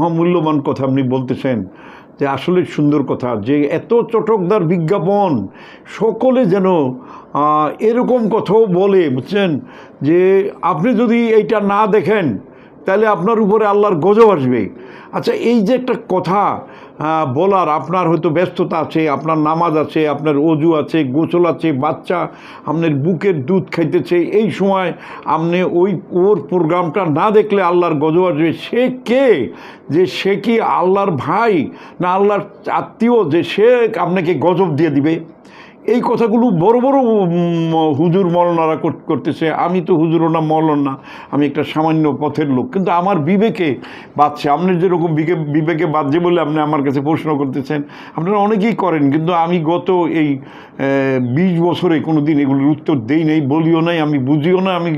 মহামূল্যবান কথা আপনি বলতেছেন, যে আসলে সুন্দর কথা, যে এত চটকদার বিজ্ঞাপন, সকলে যেন এরকম কথাও বলে, বুঝছেন, যে আপনি যদি এইটা না দেখেন তাহলে আপনার উপরে আল্লাহর গজব আসবে। আচ্ছা, এই যে একটা কথা বলার, আপনার হয়তো ব্যস্ততা আছে, আপনার নামাজ আছে, আপনার অজু আছে, গোসল আছে, বাচ্চা আপনার বুকের দুধ খাইতেছে, এই সময় আপনি ওর প্রোগ্রামটা না দেখলে আল্লাহর গজব আসবে। সে কে? যে সে কি আল্লাহর ভাই না আল্লাহর আত্মীয় যে সে আপনাকে গজব দিয়ে দিবে? এই কথাগুলো বড় বড় হুজুর মৌলানারা করতেছে। আমি তো হুজুরও না, মৌলানা না, আমি একটা সামান্য পথের লোক, কিন্তু আমার বিবেকে বাঁধছে। আপনার যেরকম বিবেকে বাঁধছে বলে আপনি আমার কাছে প্রশ্ন করতেছেন, আপনারা অনেকেই করেন, কিন্তু আমি গত এই 20 বছরে কোনো দিন এগুলোর উত্তর দেই নাই, বলিও নাই, আমি বুঝিও না, আমি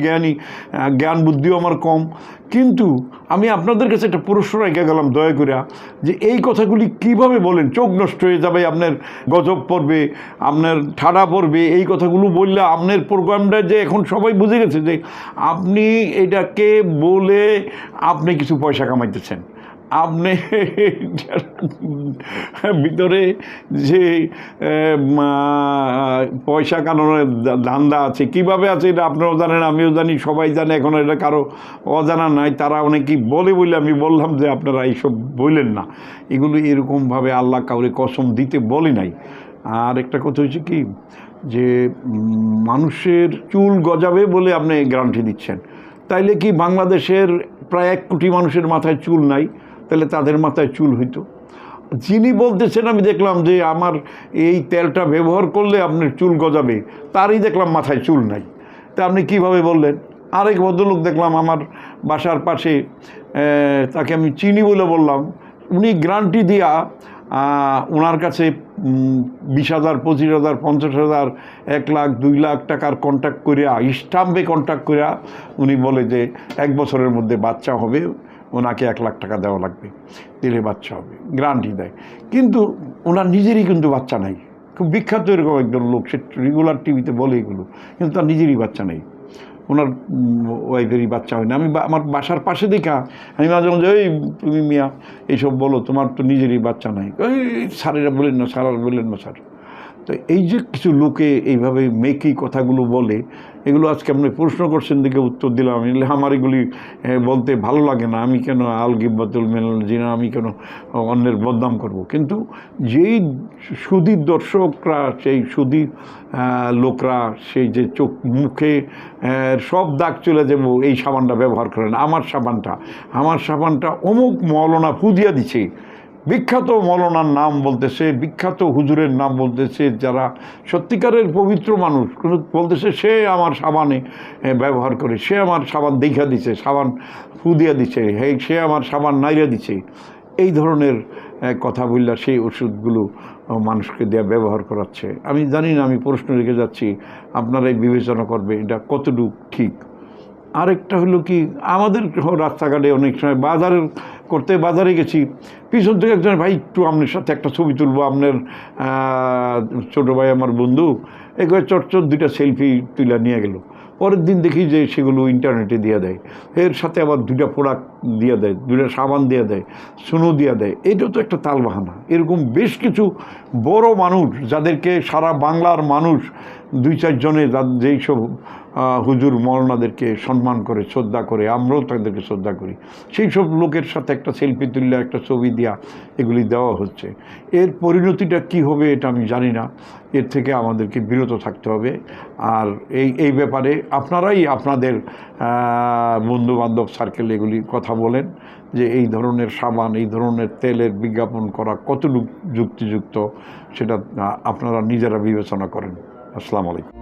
জ্ঞান বুদ্ধিও আমার কম। কিন্তু আমি আপনাদের কাছে একটা প্রশ্ন রেখে গেলাম দয়া করে, যে এই কথাগুলি কিভাবে বলেন? চোখ নষ্ট হয়ে যাবে, আপনার গজব পড়বে, আপনার ঠাডা পড়বে, এই কথাগুলো বললে আপনার প্রোগ্রামটা যে এখন সবাই বুঝে গেছে যে আপনি এটাকে বলে আপনি কিছু পয়সা কামাইতেছেন। আপনি ভিতরে যে পয়সা কামানোর ধান্দা আছে, কিভাবে আছে এটা আপনারাও জানেন, আমিও জানি, সবাই জানে। এখন এটা কারো অজানা নাই, তারা অনেকেই বলে বলে আমি বললাম যে আপনারা এইসব বললেন না। এগুলো এরকমভাবে আল্লাহ কাউরে কসম দিতে বলে নাই। আর একটা কথা হচ্ছে কি, যে মানুষের চুল গজাবে বলে আপনি গ্যারান্টি দিচ্ছেন, তাইলে কি বাংলাদেশের প্রায় 1 কোটি মানুষের মাথায় চুল নাই? তাহলে তাদের মাথায় চুল হইতো। যিনি বলতেছেন, আমি দেখলাম যে আমার এই তেলটা ব্যবহার করলে আপনার চুল গজাবে, তারই দেখলাম মাথায় চুল নাই। তা আপনি কীভাবে বললেন? আরেক ভদ্রলোক দেখলাম আমার বাসার পাশে, তাকে আমি চিনি বলে বললাম, উনি গ্যারান্টি দিয়া ওনার কাছে 20,000, 25,000, 50,000, 1 লাখ, 2 লাখ টাকার কন্ট্যাক্ট করিয়া, স্টাম্পে কন্ট্যাক্ট করিয়া উনি বলে যে 1 বছরের মধ্যে বাচ্চা হবে, ওনাকে 1 লাখ টাকা দেওয়া লাগবে, দিলে বাচ্চা হবে, গ্যারান্টি দেয়। কিন্তু ওনার নিজেরই কিন্তু বাচ্চা নাই। খুব বিখ্যাত এরকম একজন লোক, সে রেগুলার টিভিতে বলে এগুলো, কিন্তু তার নিজেরই বাচ্চা নেই, ওনার ওয়াইফেরই বাচ্চা হয় না। আমি আমার বাসার পাশে দেখা আমি মাঝে মাঝে, ওই তুমি মিয়া এইসব বলো, তোমার তো নিজেরই বাচ্চা নাই। ওই স্যারেরা বলেন না, স্যার বললেন না স্যার। তো এই যে কিছু লোকে এইভাবে মেকি কথাগুলো বলে, এগুলো আজকে আপনি প্রশ্ন করছেন দিকে উত্তর দিলাম। আমার এগুলি বলতে ভালো লাগে না। আমি কেন আলগিবাতুল মিনাল জিনা, আমি কেন অন্যের বদনাম করব? কিন্তু যেই সুদী দর্শকরা, সেই সুদী লোকরা, সেই যে চোখ মুখে সব দাগ চলে যাবো এই সাবানটা ব্যবহার করেন, আমার সাবানটা অমুক মৌলানা ফুদিয়া দিছে, বিখ্যাত মৌলানার নাম বলতেছে, বিখ্যাত হুজুরের নাম বলতেছে, যারা সত্যিকারের পবিত্র মানুষ বলতেছে, সে আমার সাবানে ব্যবহার করে, সে আমার সাবান দেখা দিছে, সাবান ফুদিয়া দিছে, সে আমার সাবান নাইরা দিছে। এই ধরনের কথা বললা সেই ওষুধগুলো মানুষকে দেয়া ব্যবহার করাচ্ছে। আমি জানি না, আমি প্রশ্ন রেখে যাচ্ছি, আপনারাই বিবেচনা করবে এটা কতটুকু ঠিক। আরেকটা হলো কি, আমাদের রাস্তাঘাটে অনেক সময় বাজারে গেছি, পিছন থেকে একজন, ভাই একটু আপনার সাথে একটা ছবি তুলবো, আপনার ছোটো ভাই আমার বন্ধু, এগুলো চটচট 2টা সেলফি তুলে নিয়ে গেল। পরের দিন দেখি যে সেগুলো ইন্টারনেটে দিয়ে দেয়, এর সাথে আবার 2টা প্রোডাক্ট দিয়ে দেয়, 2টা সাবান দিয়ে দেয়, সুনো দিয়ে দেয়। এইটাও তো একটা তালবাহানা। এরকম বেশ কিছু বড় মানুষ, যাদেরকে সারা বাংলার মানুষ 2-4 জনে যেই সব হুজুর মৌলানাদেরকে সম্মান করে, শ্রদ্ধা করে, আমরাও তাদেরকে শ্রদ্ধা করি, সেই সব লোকের সাথে একটা সেলফি তুললে, একটা ছবি দেওয়া, এগুলি দেওয়া হচ্ছে। এর পরিণতিটা কি হবে এটা আমি জানি না। এর থেকে আমাদেরকে বিরত থাকতে হবে। আর এই ব্যাপারে আপনারাই আপনাদের বন্ধুবান্ধব সার্কেল এগুলি কথা বলেন, যে এই ধরনের সাবান, এই ধরনের তেলের বিজ্ঞাপন করা কতটুকু যুক্তিযুক্ত, সেটা আপনারা নিজেরা বিবেচনা করেন। আসসালামু আলাইকুম।